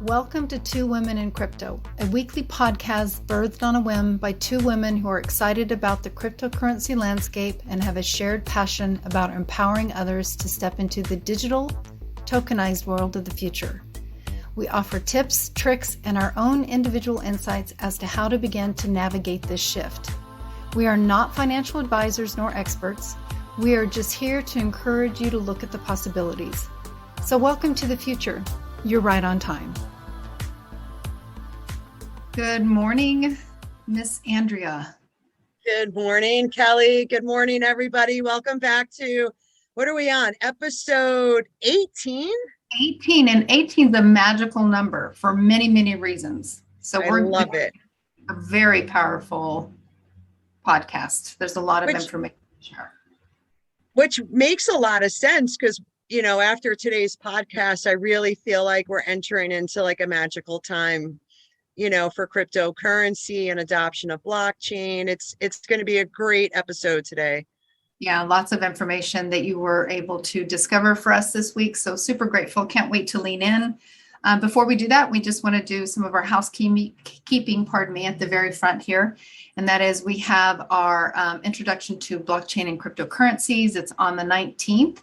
Welcome to Two Women in Crypto, a weekly podcast birthed on a whim by two women who are excited about the cryptocurrency landscape and have a shared passion about empowering others to step into the digital, tokenized world of the future. We offer tips, tricks, and our own individual insights as to how to begin to navigate this shift. We are not financial advisors nor experts. We are just here to encourage you to look at the possibilities. So welcome to the future. You're right on time. Good morning, Miss Andrea. Good morning, Kelly. Good morning, everybody. Welcome back to, what are we on? Episode 18? 18, and 18 is a magical number for many, many reasons. So I love it. A very powerful podcast. There's a lot of information here. Which makes a lot of sense because, you know, after today's podcast, I really feel like we're entering into like a magical time, you know, for cryptocurrency and adoption of blockchain. It's going to be a great episode today. Yeah, lots of information that you were able to discover for us this week. So super grateful. Can't wait to lean in. Before we do that, we just want to do some of our housekeeping, at the very front here. And that is we have our introduction to blockchain and cryptocurrencies. It's on the 19th.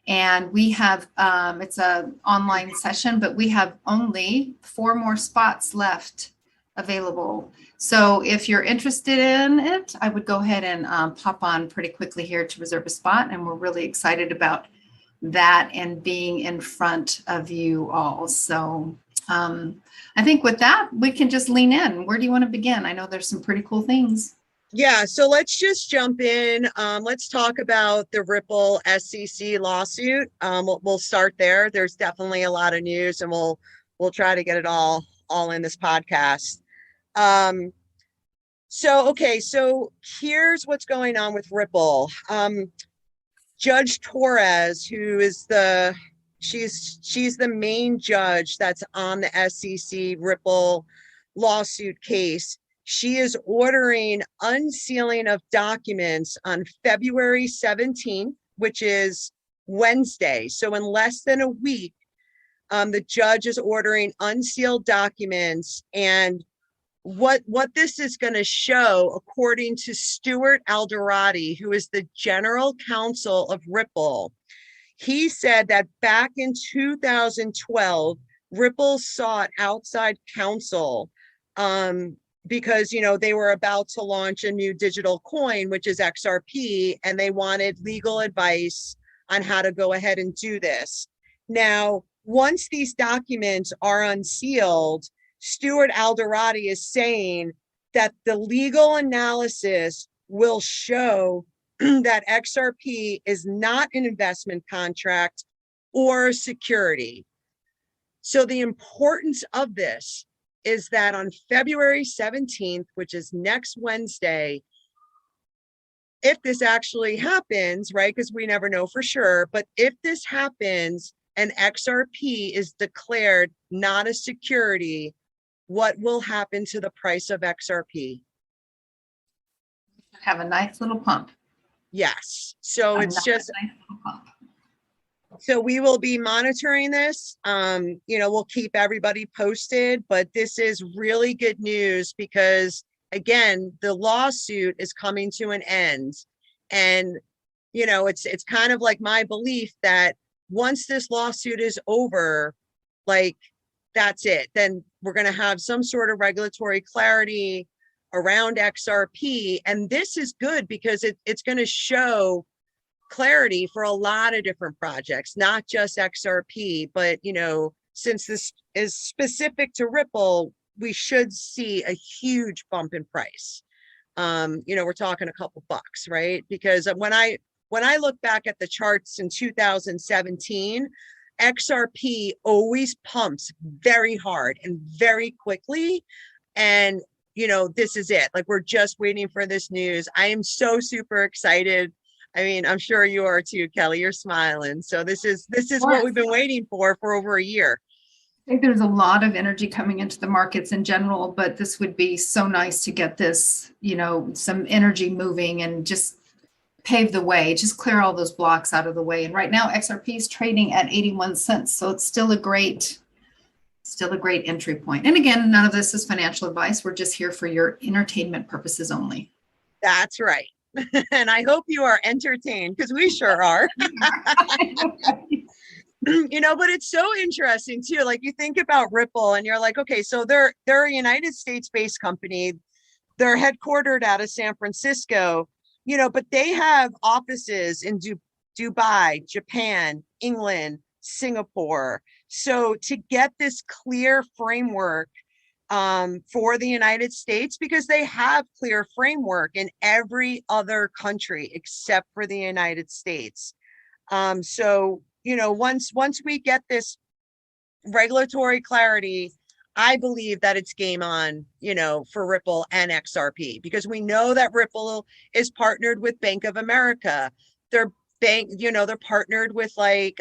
And we have, it's an online session, but we have only 4 more spots left available. So if you're interested in it, I would go ahead and pop on pretty quickly here to reserve a spot. And we're really excited about that and being in front of you all. So I think with that, we can just lean in. Where do you want to begin? I know there's some pretty cool things. Yeah, so let's just jump in. Let's talk about the Ripple SEC lawsuit. We'll start there. There's definitely a lot of news, and we'll try to get it all in this podcast. So here's what's going on with Ripple. Judge Torres, who is she's the main judge that's on the SEC Ripple lawsuit case. She is ordering unsealing of documents on February 17th, which is Wednesday. So in less than a week, the judge is ordering unsealed documents. And what this is going to show, according to Stuart Alderati, who is the general counsel of Ripple, he said that back in 2012, Ripple sought outside counsel because, you know, they were about to launch a new digital coin, which is XRP, and they wanted legal advice on how to go ahead and do this. Now, once these documents are unsealed, Stuart Alderati is saying that the legal analysis will show that XRP is not an investment contract or a security. So the importance of this is that on February 17th, which is next Wednesday, if this actually happens, right, because we never know for sure, but if this happens and XRP is declared not a security, what will happen to the price of XRP? Have a nice little pump. Yes. So it's just a nice little pump. So we will be monitoring this. You know, we'll keep everybody posted, but this is really good news because, again, the lawsuit is coming to an end. And, you know, it's kind of like my belief that once this lawsuit is over, like, that's it. Then we're going to have some sort of regulatory clarity around XRP. And this is good because it's going to show clarity for a lot of different projects, not just XRP, but, you know, since this is specific to Ripple, we should see a huge bump in price. You know, we're talking a couple bucks, right? Because when I look back at the charts in 2017, XRP always pumps very hard and very quickly. And, you know, this is it. Like, we're just waiting for this news. I am so super excited. I mean, I'm sure you are too, Kelly. You're smiling. So this is what we've been waiting for over a year. I think there's a lot of energy coming into the markets in general, but this would be so nice to get this, you know, some energy moving and just pave the way, just clear all those blocks out of the way. And right now XRP is trading at 81 cents. So it's still a great Still a great entry point. And again, none of this is financial advice. We're just here for your entertainment purposes only. That's right. And I hope you are entertained, because we sure are. But it's so interesting too. Like, you think about Ripple and you're like, okay, so they're a United States-based company. They're headquartered out of San Francisco, but they have offices in Dubai, Japan, England, Singapore. So to get this clear framework for the United States, because they have clear framework in every other country except for the United States. So, once we get this regulatory clarity, I believe that it's game on, for Ripple and XRP, because we know that Ripple is partnered with Bank of America. They're partnered with like,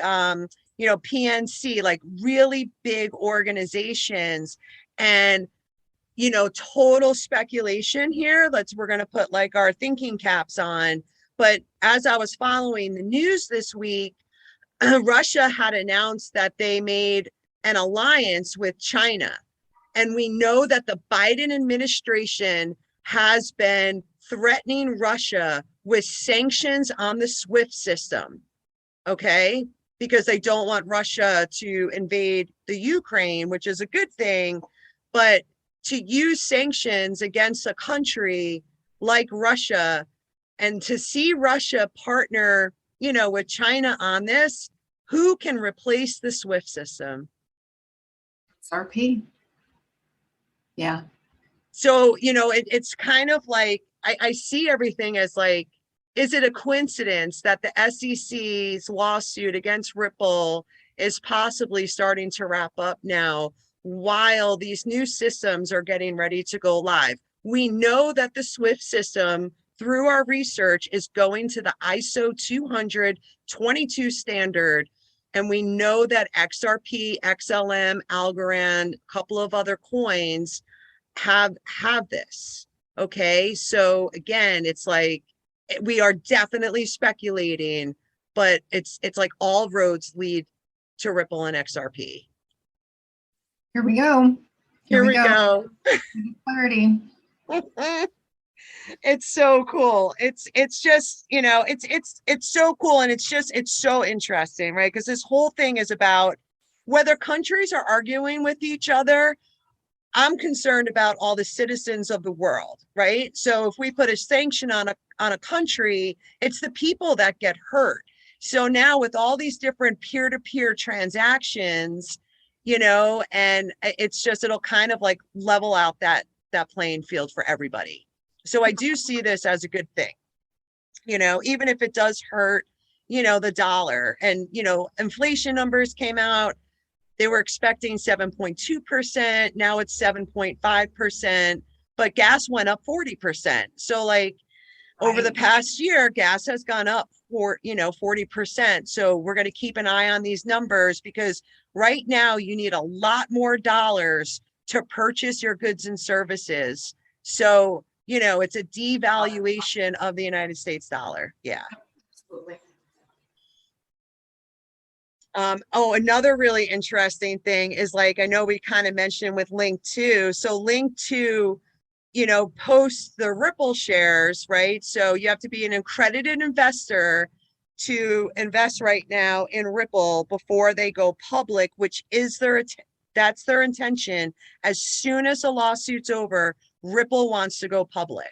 PNC, like really big organizations. And, total speculation here. We're going to put like our thinking caps on. But as I was following the news this week, Russia had announced that they made an alliance with China. And we know that the Biden administration has been threatening Russia with sanctions on the SWIFT system, okay? Because they don't want Russia to invade the Ukraine, which is a good thing. But to use sanctions against a country like Russia, and to see Russia partner, with China on this, who can replace the SWIFT system? XRP. Yeah. So, it's kind of like, I see everything as like, is it a coincidence that the SEC's lawsuit against Ripple is possibly starting to wrap up now while these new systems are getting ready to go live? We know that the SWIFT system, through our research, is going to the ISO 20022 standard. And we know that XRP, XLM, Algorand, a couple of other coins have this. Okay. So again, it's like, we are definitely speculating, but it's like all roads lead to Ripple and XRP. Here we go. Here we go. Clarity. It's so cool. It's just, it's so cool. And it's so interesting, right? Because this whole thing is about whether countries are arguing with each other. I'm concerned about all the citizens of the world, right? So if we put a sanction on a country, it's the people that get hurt. So now with all these different peer-to-peer transactions, and it'll kind of like level out that playing field for everybody. So I do see this as a good thing, even if it does hurt, the dollar. And, inflation numbers came out. They were expecting 7.2%. Now it's 7.5%, but gas went up 40%. So like over the past year, gas has gone up 40%. So we're going to keep an eye on these numbers, because right now you need a lot more dollars to purchase your goods and services. So, it's a devaluation of the United States dollar. Yeah. Absolutely. Another really interesting thing is, like, I know we kind of mentioned with Link 2. So Link 2, posts the Ripple shares, right? So you have to be an accredited investor to invest right now in Ripple before they go public, which is that's their intention. As soon as the lawsuit's over, Ripple wants to go public.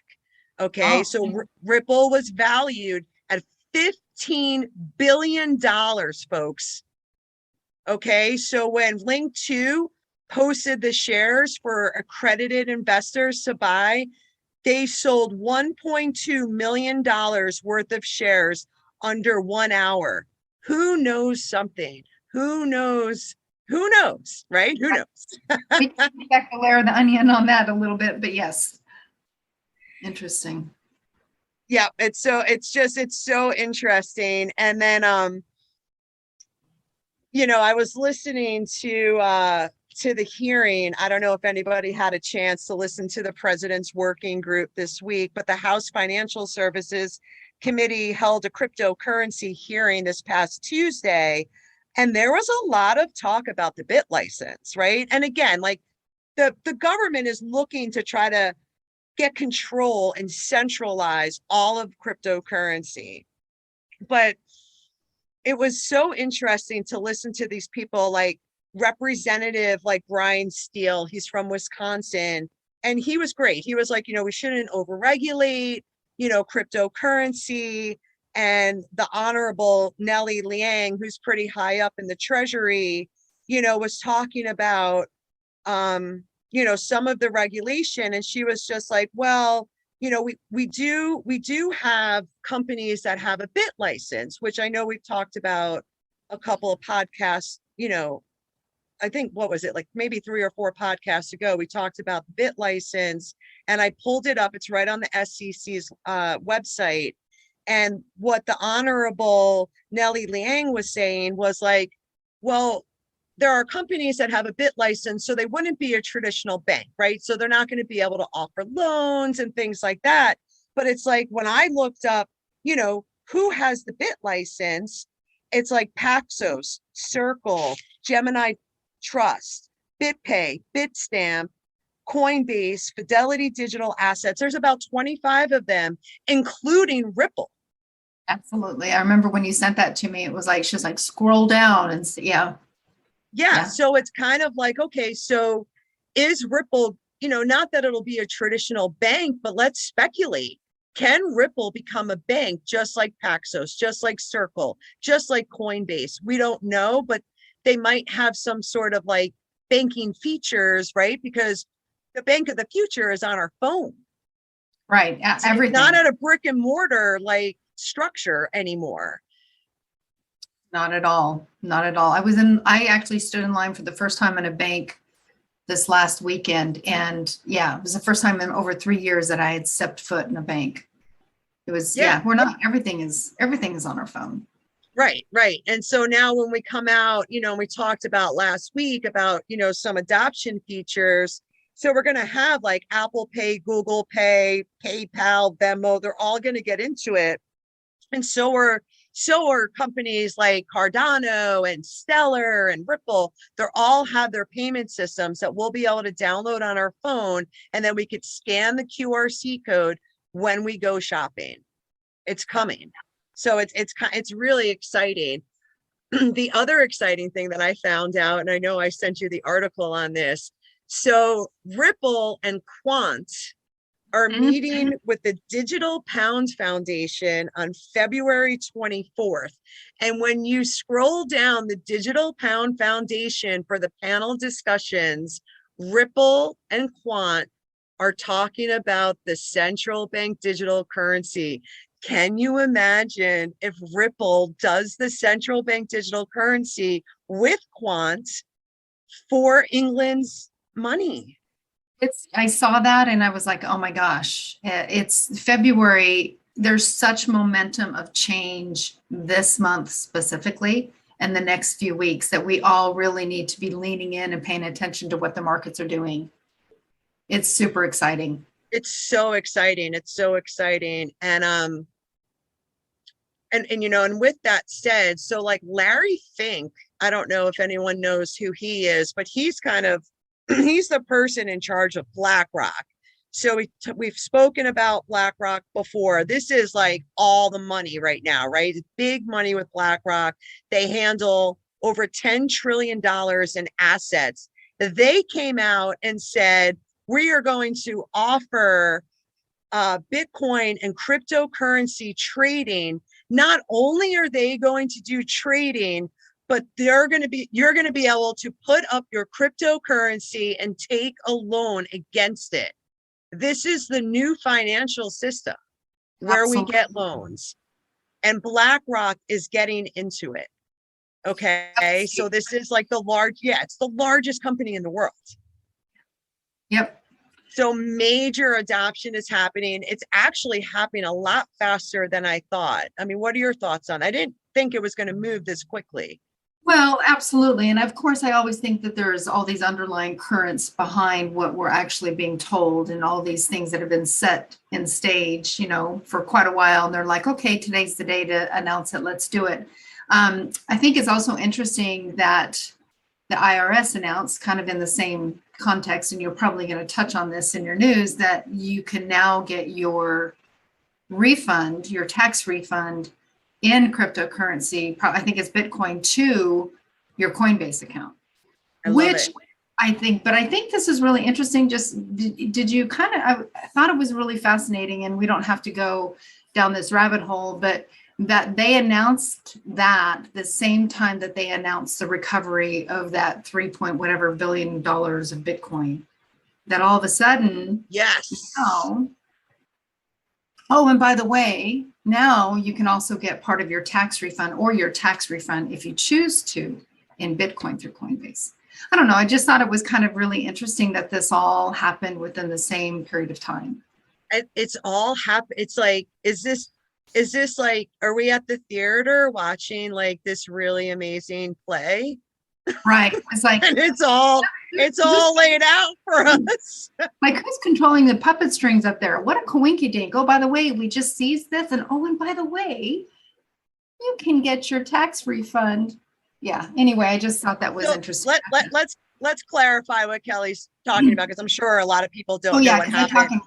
Okay. So Ripple was valued at $15 billion, folks. Okay, so when Link 2 posted the shares for accredited investors to buy, they sold $1.2 million worth of shares under 1 hour. Who knows something? Who knows, right? Who knows? We can check the layer of the onion on that a little bit, but yes. Interesting. Yeah, it's so interesting. And then I was listening to the hearing. I don't know if anybody had a chance to listen to the president's working group this week, but the House Financial Services Committee held a cryptocurrency hearing this past Tuesday. And there was a lot of talk about the bit license, right? And again, like the government is looking to try to get control and centralize all of cryptocurrency. But it was so interesting to listen to these people like Representative like Brian Steele, he's from Wisconsin, and he was great. He was like, we shouldn't overregulate, cryptocurrency. And the Honorable Nellie Liang, who's pretty high up in the treasury, was talking about, some of the regulation. And she was just like, well, we do have companies that have a bit license, which I know we've talked about a couple of podcasts, I think, what was it, like maybe 3 or 4 podcasts ago, we talked about the bit license, and I pulled it up. It's right on the SEC's website. And what the Honorable Nellie Liang was saying was like, well, there are companies that have a bit license, so they wouldn't be a traditional bank, right? So they're not going to be able to offer loans and things like that. But it's like, when I looked up, who has the bit license, it's like Paxos, Circle, Gemini Trust, BitPay, Bitstamp, Coinbase, Fidelity Digital Assets. There's about 25 of them, including Ripple. Absolutely. I remember when you sent that to me, it was like, she's like, scroll down and see. Yeah. So it's kind of like, okay, so is Ripple, not that it'll be a traditional bank, but let's speculate. Can Ripple become a bank just like Paxos, just like Circle, just like Coinbase? We don't know, but they might have some sort of like banking features, right? Because the bank of the future is on our phone. Right. Everything. Not at a brick and mortar like structure anymore. Not at all. Not at all. I actually stood in line for the first time in a bank this last weekend. And it was the first time in over 3 years that I had stepped foot in a bank. It was, we're not, everything is on our phone. Right. And so now when we come out, we talked about last week about, some adoption features. So we're going to have like Apple Pay, Google Pay, PayPal, Venmo, they're all going to get into it. And so are companies like Cardano and Stellar and Ripple. They're all have their payment systems that we'll be able to download on our phone. And then we could scan the QRC code when we go shopping. It's coming. So it's really exciting. The other exciting thing that I found out, and I know I sent you the article on this. So Ripple and Quant are meeting with the Digital Pound Foundation on February 24th. And when you scroll down the Digital Pound Foundation for the panel discussions, Ripple and Quant are talking about the central bank digital currency. Can you imagine if Ripple does the central bank digital currency with Quant for England's money? I saw that and I was like, oh my gosh, it's February. There's such momentum of change this month specifically and the next few weeks that we all really need to be leaning in and paying attention to what the markets are doing. It's super exciting. It's so exciting. It's so exciting. And with that said, so like Larry Fink, I don't know if anyone knows who he is, but he's he's the person in charge of BlackRock. So we've spoken about BlackRock before. This is like all the money right now, right? It's big money with BlackRock. They handle over $10 trillion in assets. They came out and said, we are going to offer Bitcoin and cryptocurrency trading. Not only are they going to do trading, but you're going to be able to put up your cryptocurrency and take a loan against it. This is the new financial system where Absolutely. We get loans, and BlackRock is getting into it. Okay. Absolutely. So this is like it's the largest company in the world. Yep. So major adoption is happening. It's actually happening a lot faster than I thought. I mean, what are your thoughts on it? I didn't think it was going to move this quickly. Well, absolutely. And of course, I always think that there's all these underlying currents behind what we're actually being told and all these things that have been set in stage, for quite a while. And they're like, okay, today's the day to announce it. Let's do it. I think it's also interesting that the IRS announced, kind of in the same context, and you're probably going to touch on this in your news, that you can now get your refund, your tax refund in cryptocurrency. I think it's Bitcoin to your Coinbase account, which I think this is really interesting. Just did you kind of, I thought it was really fascinating, and we don't have to go down this rabbit hole, but that they announced that the same time that they announced the recovery of that 3 point whatever billion dollars of Bitcoin, that all of a sudden, yes. now, oh, and by the way, now you can also get part of your tax refund, or your tax refund if you choose to, in Bitcoin through Coinbase. I don't know. I just thought it was kind of really interesting that this all happened within the same period of time. It's all happened. It's like, is this like, are we at the theater watching like this really amazing play? Right. It's like, and it's all laid out for us. Like, who's controlling the puppet strings up there? What a coinky dink. Oh, by the way, we just seized this. And oh, and by the way, you can get your tax refund. Yeah. Anyway, I just thought that was interesting. Let's clarify what Kelly's talking about, because I'm sure a lot of people don't know what happened.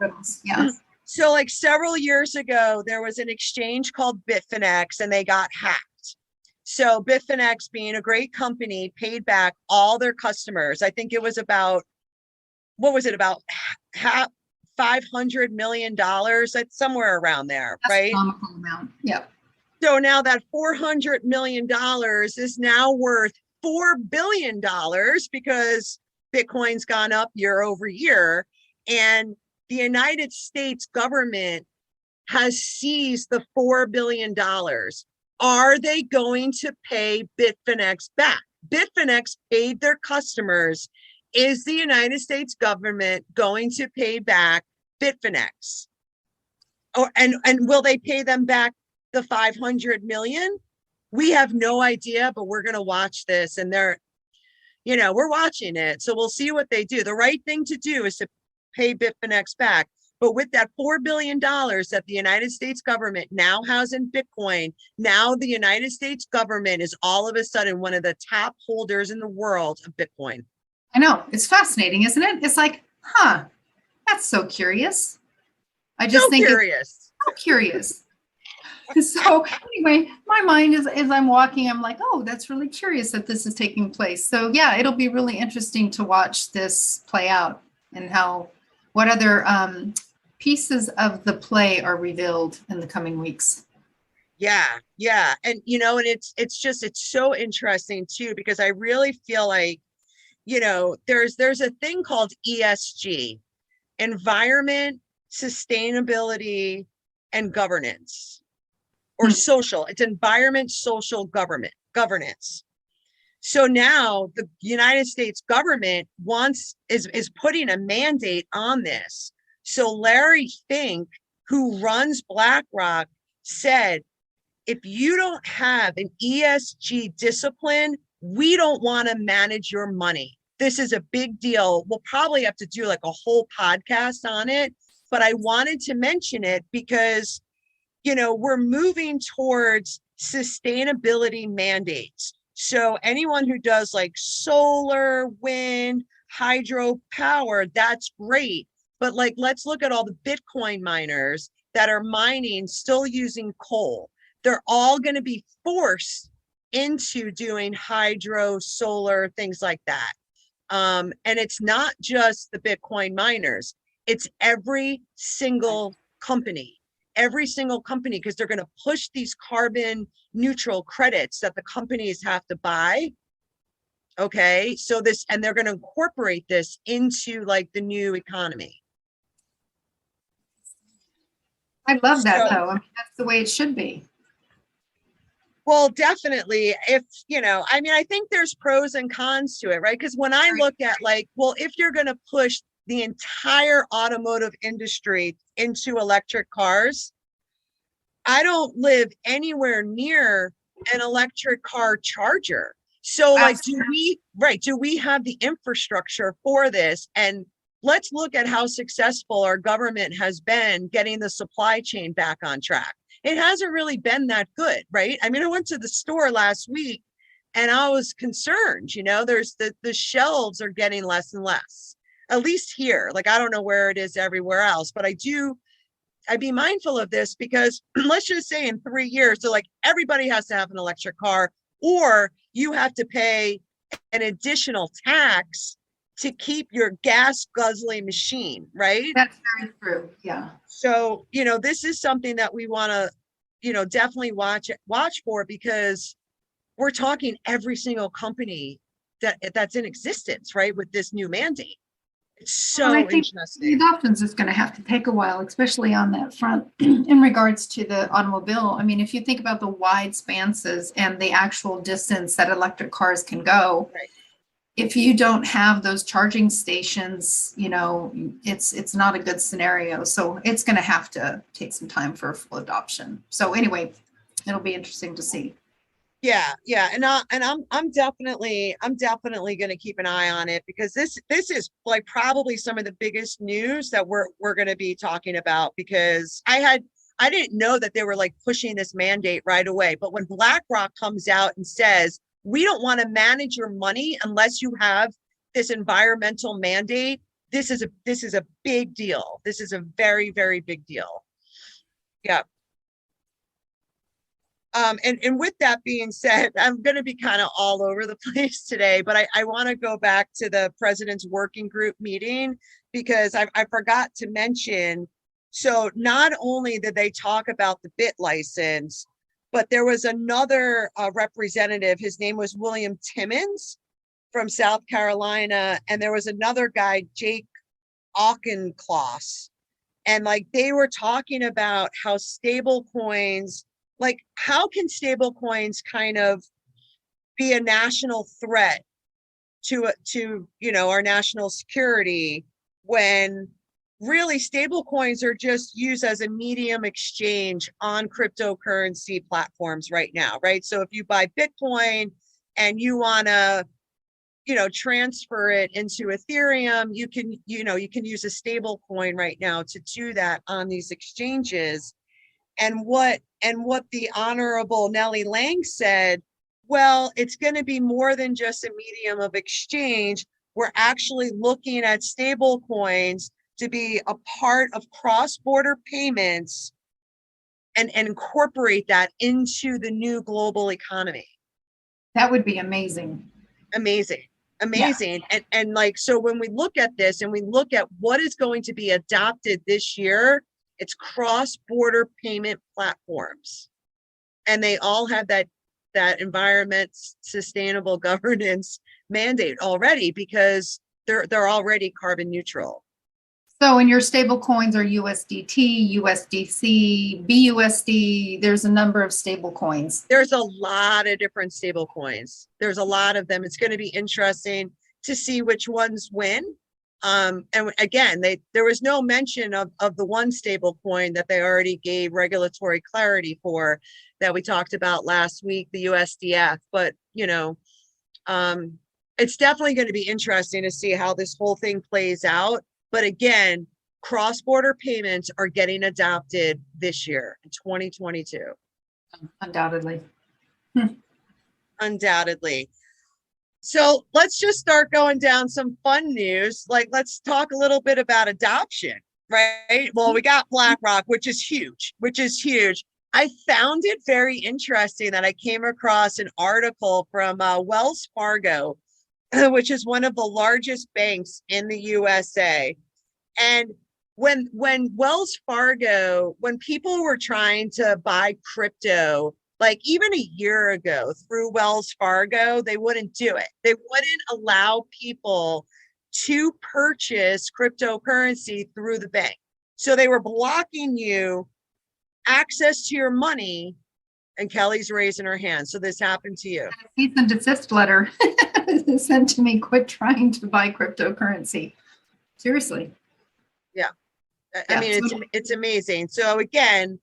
Yeah. So like several years ago, there was an exchange called Bitfinex, and they got hacked. So Bitfinex, being a great company, paid back all their customers. I think it was about, what was it, about $500 million? That's somewhere around there, right? That's a comical amount. Yep. So now that $400 million is now worth $4 billion, because Bitcoin's gone up year over year, and the United States government has seized the $4 billion. Are they going to pay Bitfinex back? Bitfinex paid their customers. Is the United States government going to pay back Bitfinex? And will they pay them back the 500 million? We have no idea, but we're going to watch this, and we're watching it. So we'll see what they do. The right thing to do is to pay Bitfinex back. But with that $4 billion that the United States government now has in Bitcoin, now the United States government is all of a sudden one of the top holders in the world of Bitcoin. I know. It's fascinating, isn't it? It's like, that's so curious. I just think it's so curious. So anyway, my mind is, as I'm walking, I'm like, oh, that's really curious that this is taking place. So yeah, it'll be really interesting to watch this play out, and what other pieces of the play are revealed in the coming weeks. Yeah. And, and it's so interesting too, because I really feel like, there's a thing called ESG, environment, sustainability, and governance. Or social, it's environment, social, governance. So now the United States government is putting a mandate on this. So Larry Fink, who runs BlackRock, said, if you don't have an ESG discipline, we don't want to manage your money. This is a big deal. We'll probably have to do like a whole podcast on it, but I wanted to mention it because we're moving towards sustainability mandates. So anyone who does like solar, wind, hydro power, that's great. But like, let's look at all the Bitcoin miners that are mining, still using coal. They're all going to be forced into doing hydro, solar, things like that. And it's not just the Bitcoin miners. It's every single company, because they're going to push these carbon neutral credits that the companies have to buy. Okay. So and they're going to incorporate this into like the new economy. I love that though. I mean, that's the way it should be. Well, definitely. I think there's pros and cons to it, right? Because when I look at like, well, if you're going to push the entire automotive industry into electric cars, I don't live anywhere near an electric car charger. So like, do we have the infrastructure for this? And let's look at how successful our government has been getting the supply chain back on track. it hasn't really been that good, right? I mean, I went to the store last week and I was concerned, there's the shelves are getting less and less, at least here. Like, I don't know where it is everywhere else, but I'd be mindful of this because let's just say in 3 years, so like everybody has to have an electric car, or you have to pay an additional tax to keep your gas guzzling machine, right? That's very true. Yeah. So, this is something that we want to, definitely watch for, because we're talking every single company that's in existence, right, with this new mandate. It's so I think interesting. the adoptions is going to have to take a while, especially on that front in regards to the automobile. I mean, if you think about the wide spanses and the actual distance that electric cars can go, Right. If you don't have those charging stations, it's not a good scenario. So it's going to have to take some time for full adoption. So anyway, it'll be interesting to see. Yeah, and I'm definitely going to keep an eye on it, because this is like probably some of the biggest news that we're going to be talking about, because I didn't know that they were like pushing this mandate right away. But when BlackRock comes out and says, we don't want to manage your money unless you have this environmental mandate, this is a big deal. This is a very, very big deal. Yeah. And with that being said, I'm going to be kind of all over the place today, but I want to go back to the president's working group meeting, because I forgot to mention. So not only did they talk about the bit license, but there was another representative. His name was William Timmons from South Carolina. And there was another guy, Jake Auchincloss. And like, they were talking about how stable coins, like, how can stable coins kind of be a national threat to our national security, when really stable coins are just used as a medium exchange on cryptocurrency platforms right now, right? So if you buy Bitcoin and you want to, transfer it into Ethereum, you can use a stable coin right now to do that on these exchanges. And what the Honorable Nellie Lang said, well, it's going to be more than just a medium of exchange. We're actually looking at stable coins to be a part of cross-border payments and incorporate that into the new global economy. That would be amazing. Amazing. Yeah. And like, so when we look at this and we look at what is going to be adopted this year, it's cross-border payment platforms. And they all have that environment, sustainable governance mandate already, because they're already carbon neutral. So in your stable coins are USDT, USDC, BUSD. There's a number of stable coins. There's a lot of different stable coins. There's a lot of them. It's going to be interesting to see which ones win. And again, there was no mention of the one stable coin that they already gave regulatory clarity for, that we talked about last week, the USDF. But, it's definitely going to be interesting to see how this whole thing plays out. But again, cross-border payments are getting adopted this year in 2022. Undoubtedly. Undoubtedly. So let's just start going down some fun news. Like, let's talk a little bit about adoption, right? Well, we got BlackRock, which is huge. I found it very interesting that I came across an article from Wells Fargo, which is one of the largest banks in the USA. And when Wells Fargo, when people were trying to buy crypto, like even a year ago through Wells Fargo, they wouldn't do it. They wouldn't allow people to purchase cryptocurrency through the bank. So they were blocking you access to your money. And Kelly's raising her hand. So this happened to you. A cease and desist letter sent to me, quit trying to buy cryptocurrency. Seriously. Yeah. I mean, it's amazing. So again,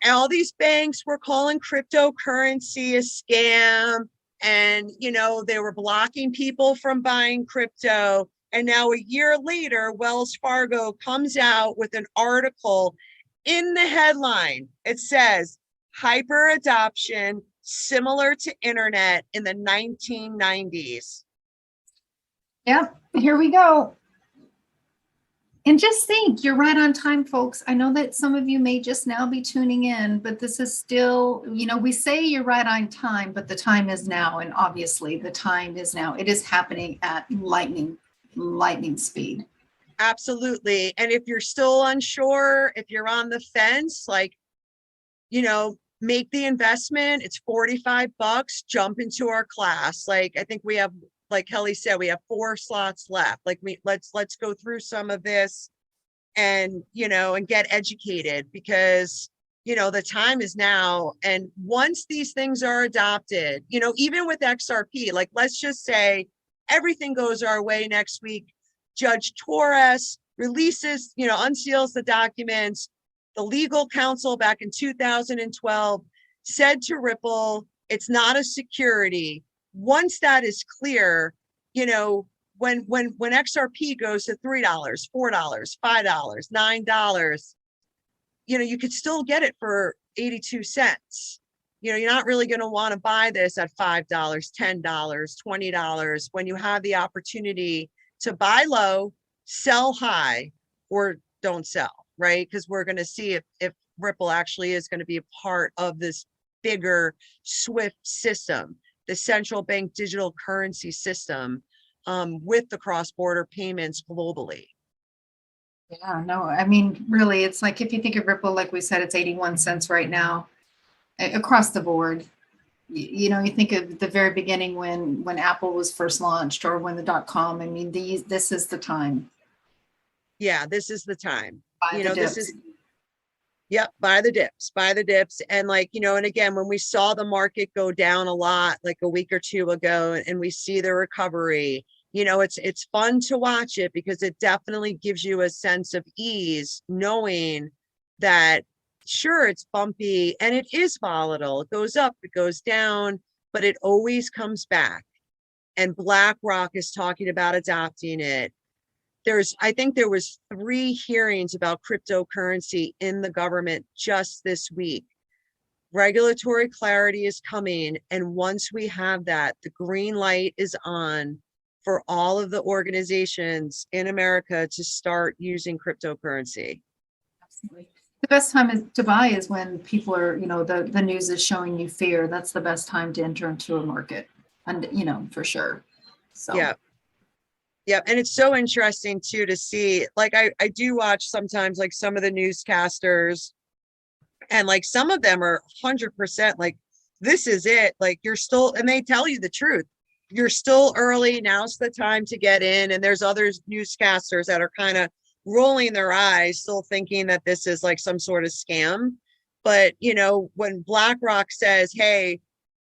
all these banks were calling cryptocurrency a scam, and they were blocking people from buying crypto. And now a year later, Wells Fargo comes out with an article In the headline, it says hyper adoption similar to internet in the 1990s. Yeah, here we go. And just think, you're right on time, folks. I know that some of you may just now be tuning in, but this is still, we say you're right on time, but the time is now. And obviously the time is now. It is happening at lightning speed. Absolutely. And if you're still unsure, if you're on the fence, like, make the investment. It's $45. Jump into our class. Like, I think we have, like Kelly said, we have 4 slots left. Like, let's go through some of this and, and get educated, because, the time is now. And once these things are adopted, even with XRP, like, let's just say everything goes our way next week. Judge Torres releases, unseals the documents. The legal counsel back in 2012 said to Ripple, it's not a security. Once that is clear, when XRP goes to $3, $4, $5, $9, you could still get it for 82 cents. You're not really going to want to buy this at $5, $10, $20 when you have the opportunity to buy low, sell high, or don't sell, right? Because we're going to see if Ripple actually is going to be a part of this bigger SWIFT system, the central bank digital currency system, with the cross-border payments globally. Yeah, no, I mean, really, it's like, if you think of Ripple, like we said, it's 81 cents right now across the board. You think of the very beginning when Apple was first launched, or when the .com. I mean, this is the time. Yeah, this is the time. Buy the This dips. is, yep, buy the dips. And like, and again, when we saw the market go down a lot, like a week or two ago, and we see the recovery, it's fun to watch it, because it definitely gives you a sense of ease, knowing that sure, it's bumpy and it is volatile. It goes up, it goes down, but it always comes back. And BlackRock is talking about adopting it. I think there was 3 hearings about cryptocurrency in the government just this week. Regulatory clarity is coming. And once we have that, the green light is on for all of the organizations in America to start using cryptocurrency. Absolutely. The best time to buy is when people are, the news is showing you fear. That's the best time to enter into a market, and for sure. So yeah. And it's so interesting too to see, like, I do watch sometimes, like, some of the newscasters, and like some of them are 100% like, this is it. Like, you're still, and they tell you the truth. You're still early. Now's the time to get in. And there's other newscasters that are kind of rolling their eyes, still thinking that this is like some sort of scam. But, when BlackRock says, hey,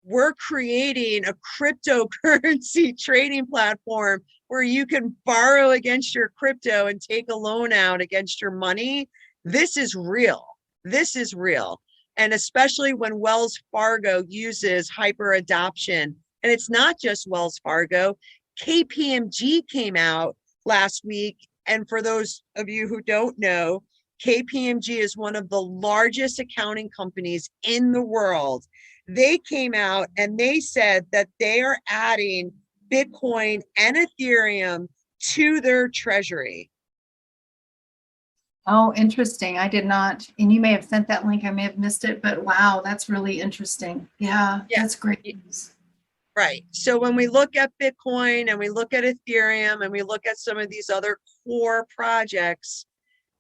we're creating a cryptocurrency trading platform where you can borrow against your crypto and take a loan out against your money, this is real. This is real. And especially when Wells Fargo uses hyper adoption. And it's not just Wells Fargo. KPMG came out last week. And for those of you who don't know, KPMG is one of the largest accounting companies in the world. They came out and they said that they are adding Bitcoin and Ethereum to their treasury. Oh, interesting. I did not, and you may have sent that link. I may have missed it, but wow, that's really interesting. Yeah. That's great news. Right. So when we look at Bitcoin and we look at Ethereum and we look at some of these other core projects,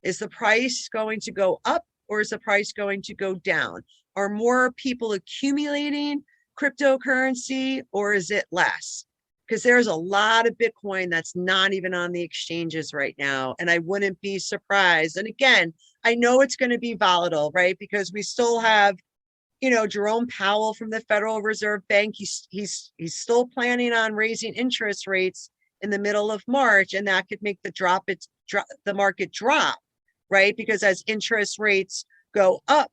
is the price going to go up, or is the price going to go down? Are more people accumulating cryptocurrency, or is it less? Because there's a lot of Bitcoin that's not even on the exchanges right now. And I wouldn't be surprised. And again, I know it's going to be volatile, right? Because we still have, Jerome Powell from the Federal Reserve Bank. He's still planning on raising interest rates in the middle of March, and that could make the market drop, right? Because as interest rates go up,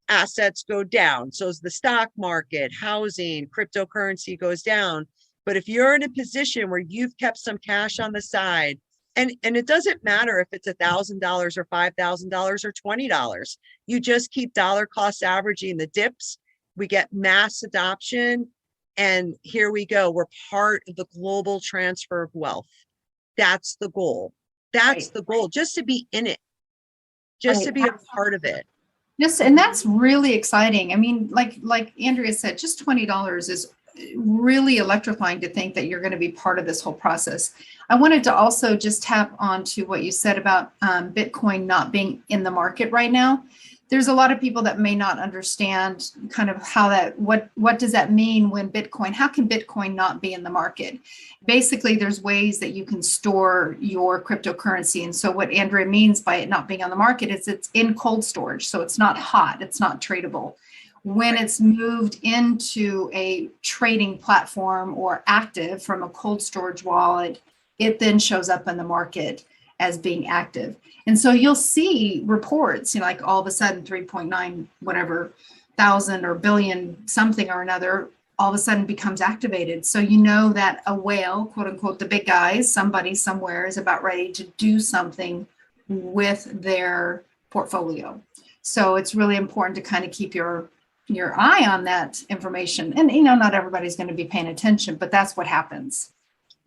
assets go down. So as the stock market, housing, cryptocurrency goes down. But if you're in a position where you've kept some cash on the side And it doesn't matter if it's $1,000 or $5,000 or $20. You just keep dollar cost averaging the dips. We get mass adoption. And here we go. We're part of the global transfer of wealth. That's the goal. That's the goal, just to be in it, just to be a part of it. Yes, and that's really exciting. I mean, like Andrea said, just $20 is really electrifying to think that you're going to be part of this whole process. I wanted to also just tap onto what you said about Bitcoin not being in the market right now. There's a lot of people that may not understand kind of how that, what does that mean when Bitcoin, how can Bitcoin not be in the market? Basically, there's ways that you can store your cryptocurrency. And so what Andrea means by it not being on the market is it's in cold storage. So it's not hot, it's not tradable. When it's moved into a trading platform or active from a cold storage wallet, it then shows up in the market as being active. And so you'll see reports, like all of a sudden 3.9 whatever thousand or billion something or another all of a sudden becomes activated. So you know that a whale, quote unquote, the big guys, somebody somewhere is about ready to do something with their portfolio. So it's really important to kind of keep your eye on that information. And not everybody's going to be paying attention, but that's what happens.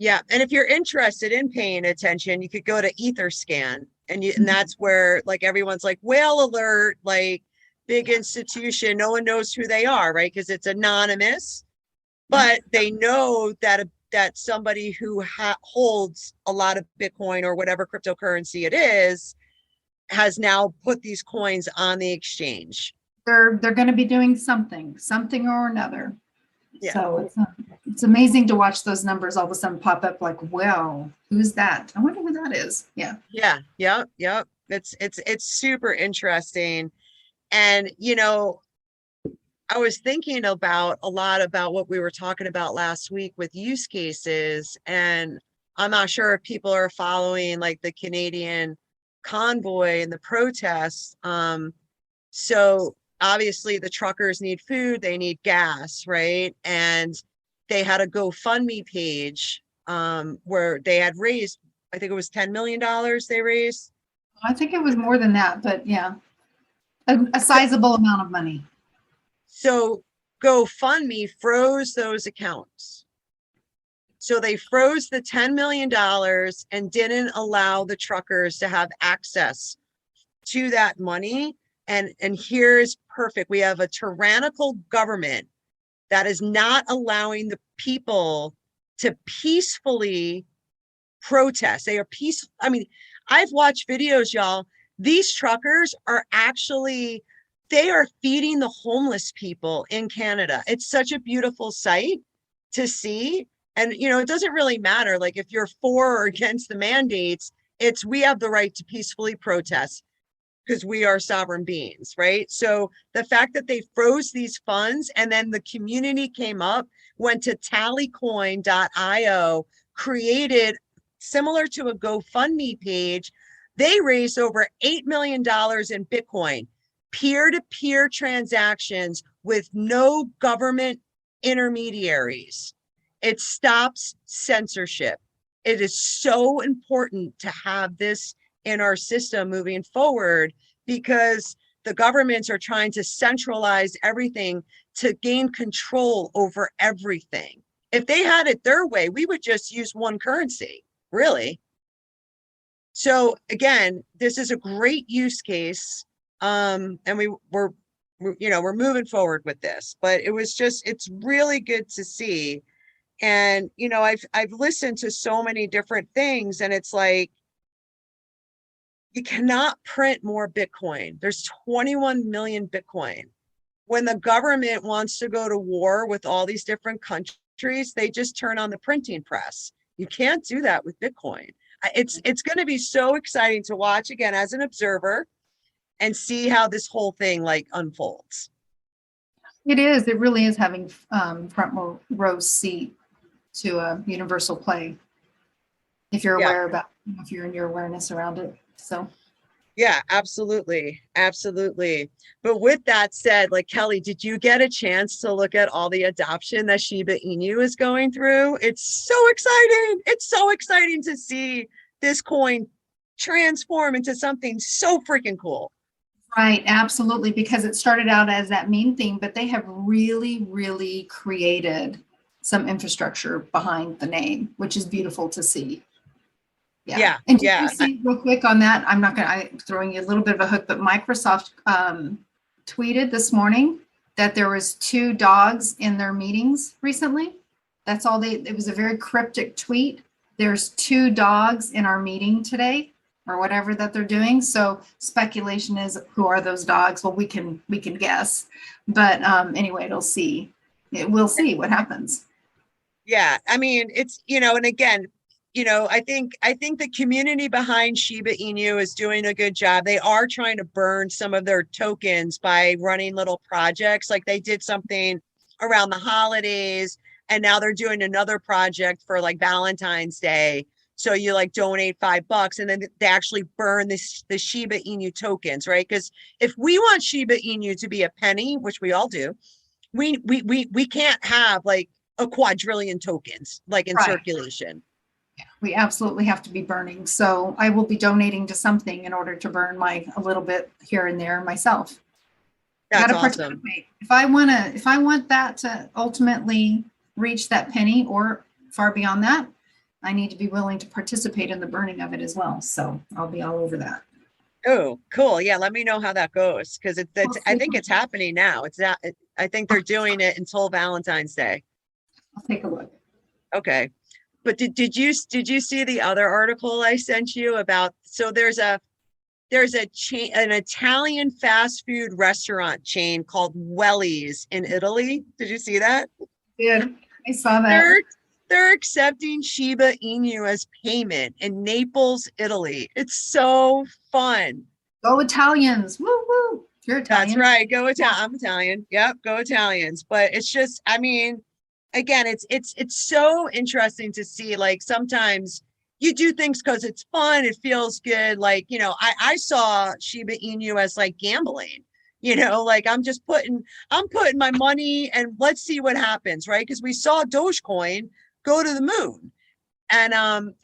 Yeah, and if you're interested in paying attention, you could go to Etherscan, and that's where everyone's like whale alert, like big institution, no one knows who they are, right? Because it's anonymous, but they know that somebody who holds a lot of Bitcoin or whatever cryptocurrency it is has now put these coins on the exchange. They're going to be doing something or another. Yeah. So it's amazing to watch those numbers all of a sudden pop up like, well, who's that? I wonder who that is. Yeah. Yep. It's super interesting. And, I was thinking a lot about what we were talking about last week with use cases. And I'm not sure if people are following the Canadian convoy and the protests. So obviously the truckers need food, they need gas, right? And they had a GoFundMe page where they had raised, I think it was $10 million they raised. I think it was more than that, but yeah, a sizable amount of money. So GoFundMe froze those accounts. So they froze the $10 million and didn't allow the truckers to have access to that money. And here's perfect. We have a tyrannical government that is not allowing the people to peacefully protest. They are peaceful. I mean, I've watched videos, y'all. These truckers are actually, they are feeding the homeless people in Canada. It's such a beautiful sight to see. And, it doesn't really matter. If you're for or against the mandates, we have the right to peacefully protest, because we are sovereign beings, right? So the fact that they froze these funds and then the community came up, went to tallycoin.io, created similar to a GoFundMe page. They raised over $8 million in Bitcoin, peer-to-peer transactions with no government intermediaries. It stops censorship. It is so important to have this in our system moving forward, because the governments are trying to centralize everything to gain control over everything. If they had it their way, we would just use one currency, really. So again, this is a great use case. And we're moving forward with this, but it's really good to see. And, I've listened to so many different things, and it's like, you cannot print more Bitcoin. There's 21 million Bitcoin. When the government wants to go to war with all these different countries, they just turn on the printing press. You can't do that with Bitcoin. It's going to be so exciting to watch, again, as an observer, and see how this whole thing unfolds. It is. It really is having front row seat to a universal play. If you're aware about, if you're in your awareness around it. So. Yeah, absolutely. Absolutely. But with that said, Kelly, did you get a chance to look at all the adoption that Shiba Inu is going through? It's so exciting. It's so exciting to see this coin transform into something so freaking cool. Right, absolutely, because it started out as that meme thing, but they have really, really created some infrastructure behind the name, which is beautiful to see. Yeah, And did yeah. you see real quick on that? I'm throwing you a little bit of a hook, but Microsoft tweeted this morning that there was 2 dogs in their meetings recently. That's all it was a very cryptic tweet. There's 2 dogs in our meeting today, or whatever that they're doing. So speculation is, who are those dogs? Well, we can guess, but anyway, we'll see what happens. Yeah, I mean, it's, and again, I think the community behind Shiba Inu is doing a good job. They are trying to burn some of their tokens by running little projects. Like they did something around the holidays, and now they're doing another project for like Valentine's Day. So you like donate $5 and then they actually burn the Shiba Inu tokens, right? Because if we want Shiba Inu to be a penny, which we all do, we can't have like a quadrillion tokens like in circulation. We absolutely have to be burning. So I will be donating to something in order to burn a little bit here and there myself. That's awesome. If I want that to ultimately reach that penny or far beyond that, I need to be willing to participate in the burning of it as well. So I'll be all over that. Oh, cool. Yeah, let me know how that goes, because I think it's happening now. I think they're doing it until Valentine's Day. I'll take a look. Okay. But did you see the other article I sent you about? So there's a chain, an Italian fast food restaurant chain called Wellies in Italy. Did you see that? Yeah, I saw that. They're accepting Shiba Inu as payment in Naples, Italy. It's so fun. Go Italians. Woo woo. You're Italian. That's right. Go Italian. I'm Italian. Yep, go Italians. But it's just, I mean, again, it's so interesting to see, like, sometimes you do things because it's fun, it feels good. Like, I saw Shiba Inu as like gambling, like I'm putting my money and let's see what happens, right? Because we saw Dogecoin go to the moon. And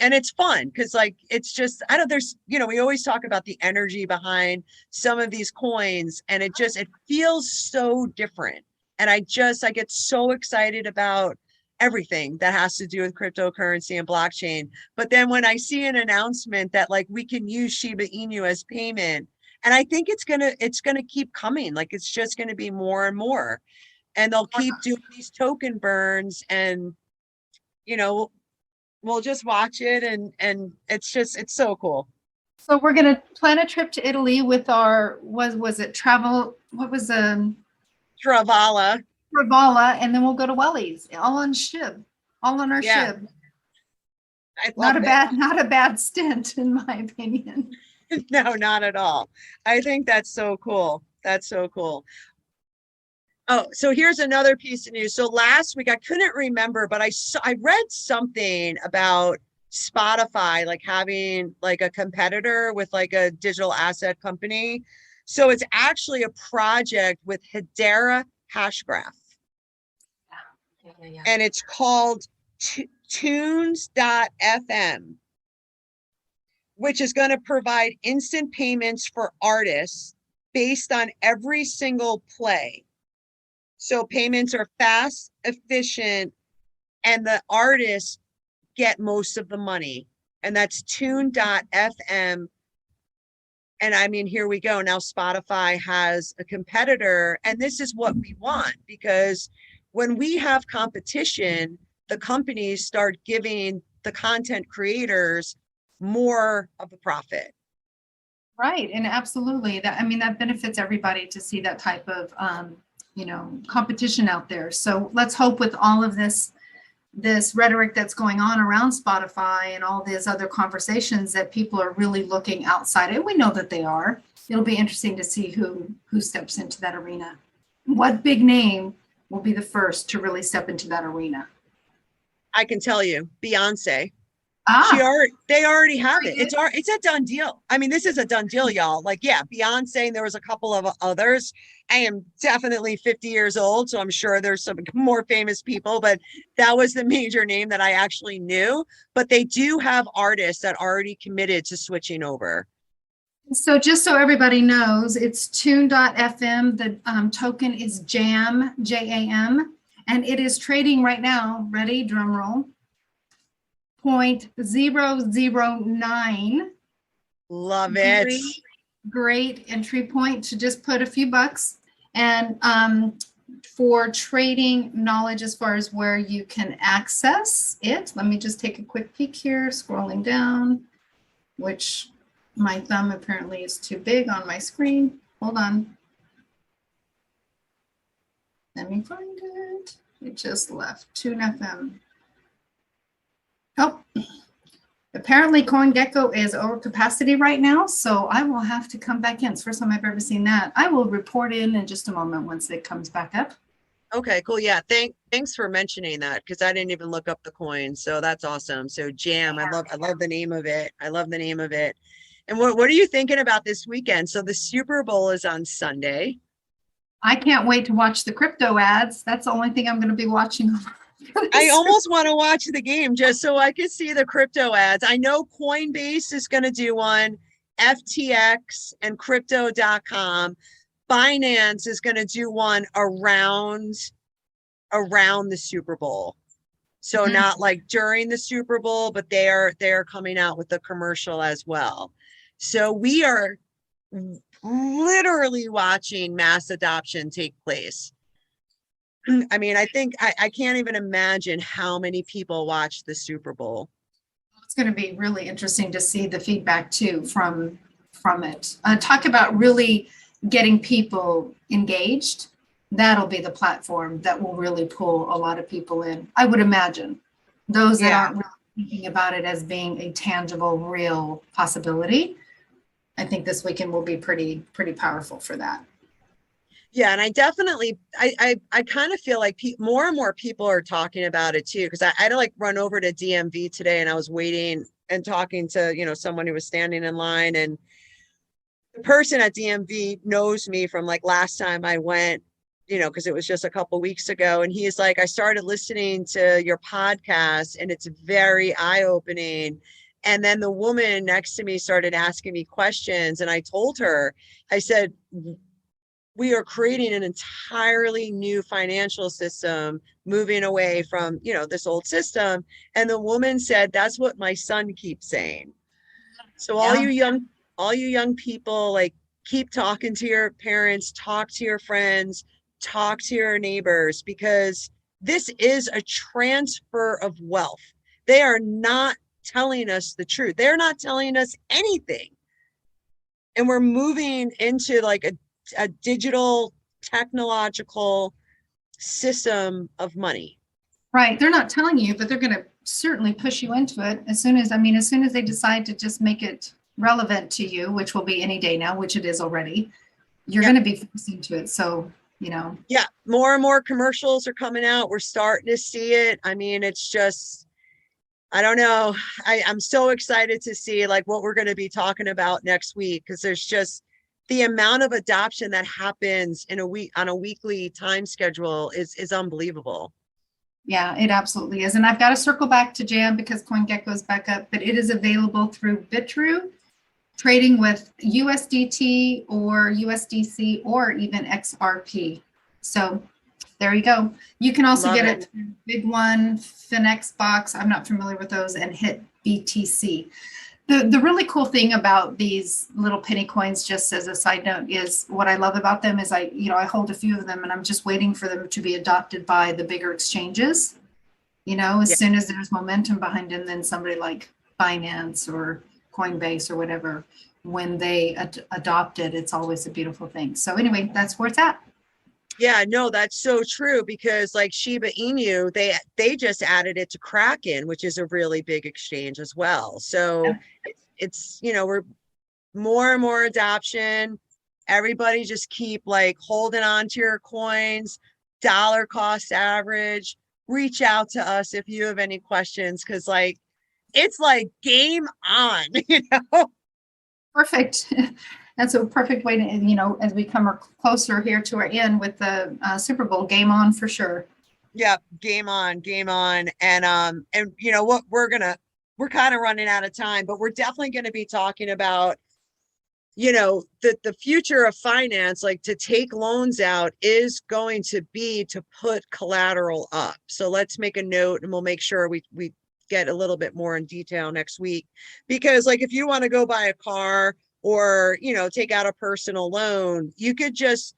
it's fun because, like, it's just, there's, we always talk about the energy behind some of these coins, and it feels so different. And I get so excited about everything that has to do with cryptocurrency and blockchain. But then when I see an announcement that like we can use Shiba Inu as payment, and I think it's gonna keep coming, like it's just gonna be more and more, and they'll keep doing these token burns, and we'll just watch it, and it's so cool. So we're gonna plan a trip to Italy with our was it travel? What was Travala, and then we'll go to Wellies, all on Shib, all on our Shib. Not a bad stint, in my opinion. No, not at all. I think that's so cool. That's so cool. Oh, so here's another piece of news. So last week, I couldn't remember, but I read something about Spotify, like having like a competitor with like a digital asset company. So it's actually a project with Hedera Hashgraph. Yeah. And it's called Tunes.fm, which is going to provide instant payments for artists based on every single play. So payments are fast, efficient, and the artists get most of the money. And that's Tune.fm. And I mean, here we go. Now Spotify has a competitor, and this is what we want, because when we have competition, the companies start giving the content creators more of the profit. Right. And absolutely that benefits everybody to see that type of, competition out there. So let's hope with all of this rhetoric that's going on around Spotify and all these other conversations that people are really looking outside it. We know that they are. It'll be interesting to see who steps into that arena. What big name will be the first to really step into that arena? I can tell you, Beyonce. Ah, They already have very it. good. It's a done deal. I mean, this is a done deal, y'all. Like, yeah, beyond saying there was a couple of others. I am definitely 50 years old, so I'm sure there's some more famous people, but that was the major name that I actually knew. But they do have artists that already committed to switching over. So just so everybody knows, it's tune.fm. The token is JAM, J-A-M, and it is trading right now, ready, drum roll, 0.009. Love it. Great entry point to just put a few bucks. And for trading knowledge as far as where you can access it, let me just take a quick peek here, scrolling down, which my thumb apparently is too big on my screen. Hold on. Let me find it. It just left. Tune FM. Oh, apparently CoinGecko is over capacity right now, so I will have to come back in. It's the first time I've ever seen that. I will report in just a moment once it comes back up. Okay, cool. Yeah, thanks for mentioning that because I didn't even look up the coin. So that's awesome. So Jam, I love the name of it. I love the name of it. And what are you thinking about this weekend? So the Super Bowl is on Sunday. I can't wait to watch the crypto ads. That's the only thing I'm going to be watching. I almost want to watch the game just so I can see the crypto ads. I know Coinbase is going to do one, FTX and crypto.com. Binance is going to do one around the Super Bowl. So not like during the Super Bowl, but they're coming out with a commercial as well. So we are literally watching mass adoption take place. I mean, I think I can't even imagine how many people watch the Super Bowl. It's going to be really interesting to see the feedback too from it. Talk about really getting people engaged. That'll be the platform that will really pull a lot of people in. I would imagine those that aren't really thinking about it as being a tangible, real possibility. I think this weekend will be pretty powerful for that. Yeah, and I definitely, I kind of feel like more and more people are talking about it too, because I had to like run over to DMV today, and I was waiting and talking to someone who was standing in line, and the person at DMV knows me from like last time I went, because it was just a couple weeks ago, and he's like, I started listening to your podcast, and it's very eye-opening. And then the woman next to me started asking me questions, and I told her, I said, we are creating an entirely new financial system, moving away from, this old system. And the woman said, that's what my son keeps saying. So all you young people, like, keep talking to your parents, talk to your friends, talk to your neighbors, because this is a transfer of wealth. They are not telling us the truth. They're not telling us anything. And we're moving into like a digital technological system of money. Right. They're not telling you, but they're going to certainly push you into it as soon as they decide to just make it relevant to you, which will be any day now, which it is already. You're going to be forced into it. So, Yeah, more and more commercials are coming out. We're starting to see it. I mean, it's just, I don't know. I'm so excited to see like what we're going to be talking about next week, because there's just the amount of adoption that happens in a week on a weekly time schedule is unbelievable. Yeah, it absolutely is. And I've got to circle back to Jam because CoinGecko is back up, but it is available through Bitrue, trading with USDT or USDC or even XRP. So there you go. You can also get it through Big One, Finex Box. I'm not familiar with those, and hit BTC. The really cool thing about these little penny coins, just as a side note, is what I love about them is I hold a few of them, and I'm just waiting for them to be adopted by the bigger exchanges. As soon as there's momentum behind them, then somebody like Binance or Coinbase or whatever, when they adopt it, it's always a beautiful thing. So anyway, that's where it's at. Yeah, no, that's so true, because like Shiba Inu, they just added it to Kraken, which is a really big exchange as well. So it's we're more and more adoption. Everybody just keep like holding on to your coins, dollar cost average. Reach out to us if you have any questions, because like it's like game on, you know? Perfect. That's a perfect way to, as we come closer here to our end with the Super Bowl, game on for sure. Yeah, game on, game on. And you know what, we're kind of running out of time, but we're definitely going to be talking about, the future of finance, like to take loans out is going to be to put collateral up. So let's make a note and we'll make sure we get a little bit more in detail next week, because like if you want to go buy a car or, take out a personal loan, you could just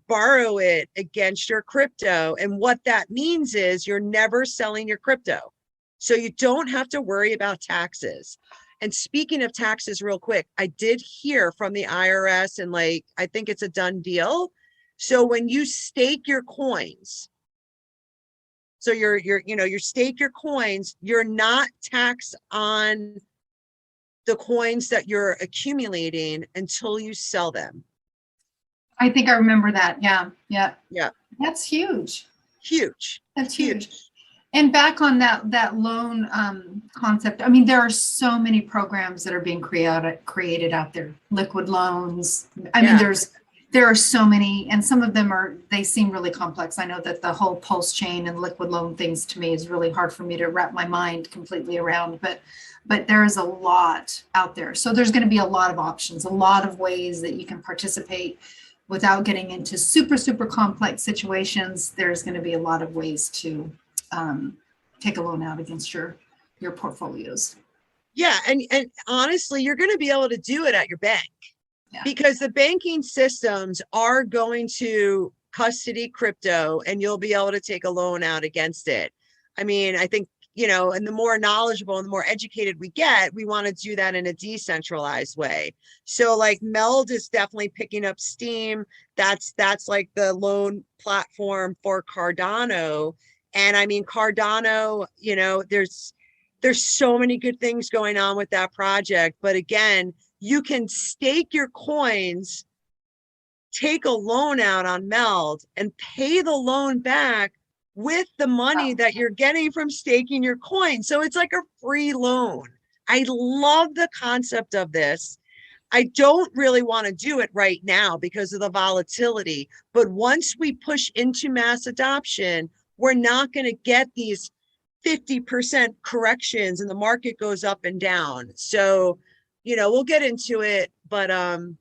borrow it against your crypto. And what that means is you're never selling your crypto. So you don't have to worry about taxes. And speaking of taxes, real quick, I did hear from the IRS and I think it's a done deal. So when you stake your coins, so you stake your coins, you're not taxed on the coins that you're accumulating until you sell them. I think I remember that. Yeah. Yeah. That's huge. Huge. That's huge. And back on that loan concept, I mean, there are so many programs that are being created out there. Liquid loans. I mean, there are so many, and some of them they seem really complex. I know that the whole pulse chain and liquid loan things to me is really hard for me to wrap my mind completely around, but there is a lot out there. So there's going to be a lot of options, a lot of ways that you can participate without getting into super, super complex situations. There's going to be a lot of ways to take a loan out against your portfolios. Yeah. And honestly, you're going to be able to do it at your bank. Yeah. Because the banking systems are going to custody crypto and you'll be able to take a loan out against it. I mean, I think, and the more knowledgeable and the more educated we get, we want to do that in a decentralized way. So like Meld is definitely picking up steam. That's like the loan platform for Cardano. And I mean, Cardano, there's so many good things going on with that project. But again, you can stake your coins, take a loan out on Meld and pay the loan back with the money that you're getting from staking your coin. So it's like a free loan. I love the concept of this. I don't really want to do it right now because of the volatility. But once we push into mass adoption, we're not going to get these 50% corrections and the market goes up and down. So, we'll get into it, but, I'm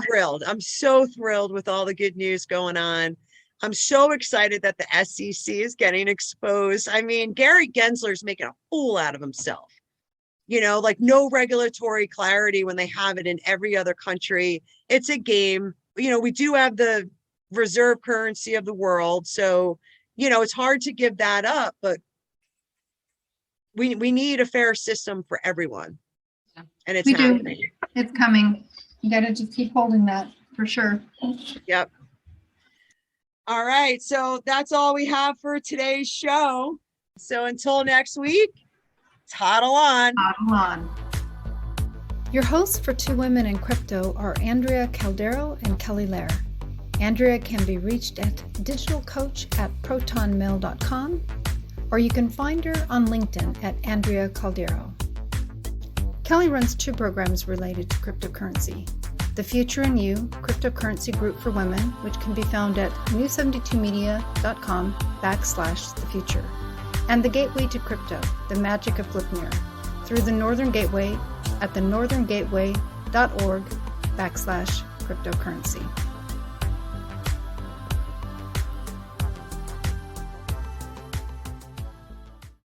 thrilled. I'm so thrilled with all the good news going on. I'm so excited that the SEC is getting exposed. I mean, Gary Gensler's making a fool out of himself. No regulatory clarity when they have it in every other country. It's a game. We do have the reserve currency of the world. So, it's hard to give that up, but we need a fair system for everyone. Yeah. And it's happening. It's coming. You got to just keep holding that for sure. Yep. All right. So that's all we have for today's show. So until next week, toddle on. Toddle on. Your hosts for Two Women in Crypto are Andrea Caldero and Kelly Lair. Andrea can be reached at digitalcoach@protonmail.com, or you can find her on LinkedIn at Andrea Caldero. Kelly runs two programs related to cryptocurrency: The Future in You Cryptocurrency Group for Women, which can be found at new72media.com/the future, and The Gateway to Crypto, The Magic of Glypnir, through the Northern Gateway at thenortherngateway.org/cryptocurrency.